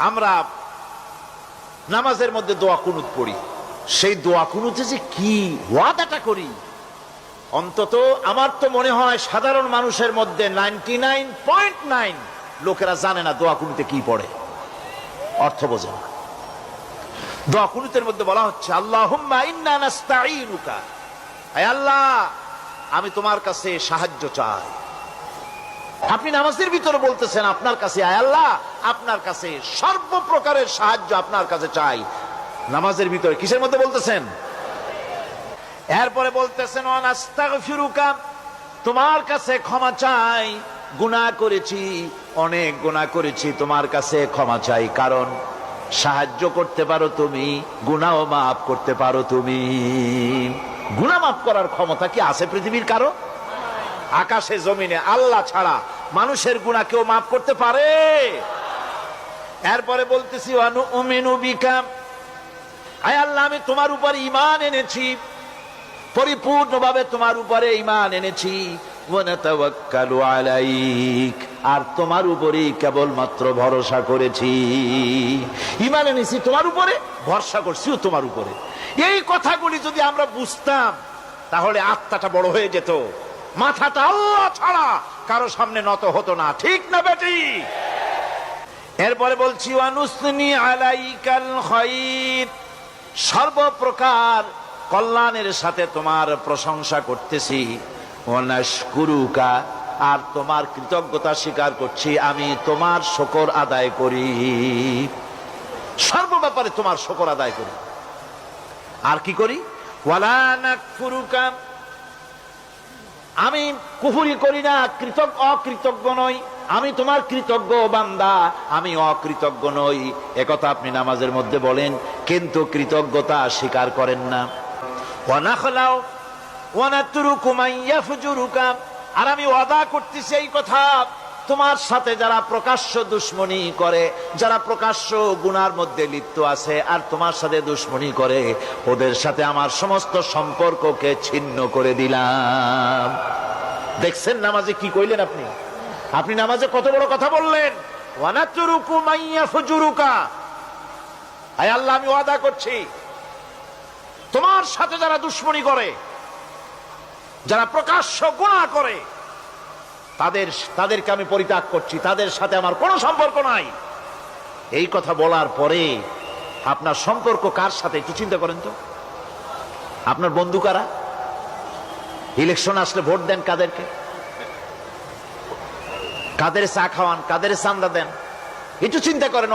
আমরা নামাজের মধ্যে দোয়া কুনুত পড়ি, সেই দোয়া কুনুতে যে কি ওয়াদাটা করি, অন্তত আমার তো মনে হয় সাধারণ মানুষের মধ্যে 99.9 লোকেরা জানে না দোয়া কুনুতে কি পড়ে, অর্থ বোঝে না। দোয়া কুনুতের মধ্যে বলা হচ্ছে আল্লাহুম্মা ইন্না নাস্তাঈনুকা, আয় আল্লাহ আমি তোমার কাছে সাহায্য চাই। আপনি নামাজের ভিতরে বলতেছেন আপনার কাছে, আয় আল্লাহ আপনার কাছে সর্বপ্রকারের সাহায্য আপনার কাছে চাই। নামাজের ভিতরে কিসের মধ্যে বলতেছেন? এরপরে বলতেছেন ওয়ানাস্তাগফিরুকা, তোমার কাছে ক্ষমা চাই, গুনাহ করেছি, অনেক গুনাহ করেছি, তোমার কাছে ক্ষমা চাই, কারণ সাহায্য করতে পারো তুমি, গুনাহ মাফ করতে পারো তুমি। গুনাহ মাফ করার ক্ষমতা কি আছে পৃথিবীর কারো? আকাশে জমিনে আল্লাহ ছাড়া মানুষের গুনাহ কেউ মাফ করতে পারে? এরপরে বলতেছি ওয়ানুমিনু বিকা, আয় আল্লাহ আমি তোমার উপর ঈমান এনেছি, পরিপূর্ণভাবে তোমার উপরে ঈমান এনেছি। ওয়ানাতাওয়াক্কালু আলাইক, আর তোমার উপরেই কেবলমাত্র ভরসা করেছি। ঈমান এনেছি তোমার উপরে, ভরসা করছিও তোমার উপরে। এই কথাগুলি যদি আমরা বুঝতাম তাহলে আত্মাটা বড় হয়ে যেত, মাথাটা আল্লাহ ছাড়া কারো সামনে নত হতো না, ঠিক না বেটি? এরপরে বলছি ওয়ানুসনি আলাইকাল খায়র, সর্বপ্রকার কল্যাণের সাথে তোমার প্রশংসা করতেছি। ওয়ানাশকুরুকা, আর তোমার কৃতজ্ঞতা স্বীকার করছি, আমি তোমার শুকর আদায় করি, সর্ব ব্যাপারে তোমার শুকর আদায় করি। আর কি করি? ওয়ালা নাকফুরুকা, আমি কুফরি করি না, অকৃতজ্ঞ নই, আমি তোমার কৃতজ্ঞ বান্দা, আমি অকৃতজ্ঞ নই। একথা আপনি নামাজের মধ্যে বলেন, কিন্তু কৃতজ্ঞতা স্বীকার করেন না। ওয়ানাখলাউ ওয়ানাতরুকু মাইয়াফজুরুকা, আর আমি ওয়াদা করতেছি এই কথা, তোমার সাথে যারা প্রকাশ্য দুশমনি করে, যারা প্রকাশ্য গুনার মধ্যে লিপ্ত আছে আর তোমার সাথে দুশমনি করে, ওদের সাথে আমার সমস্ত সম্পর্ককে ছিন্ন করে দিলাম। দেখছেন নামাজে কি কইলেন আপনি? আপনি নামাজে কত বড় কথা বললেন। ওয়ানাতরুকু মাইয়াফজুরুকা, আয় আল্লাহ আমি ওয়াদা করছি তোমার সাথে যারা দুশমনি করে, যারা প্রকাশ্য গুনাহ করে, তাদেরকে আমি পরিত্যাগ করছি, তাদের সাথে আমার কোনো সম্পর্ক নাই। এই কথা বলার পরে আপনার সম্পর্ক কার সাথে একটু চিন্তা করেন তো। আপনার বন্ধু কারা? ইলেকশন আসলে ভোট দেন কাদেরকে? কাদের চা খাওয়ান, কাদের চান্দা দেন? একটু চিন্তা করেন।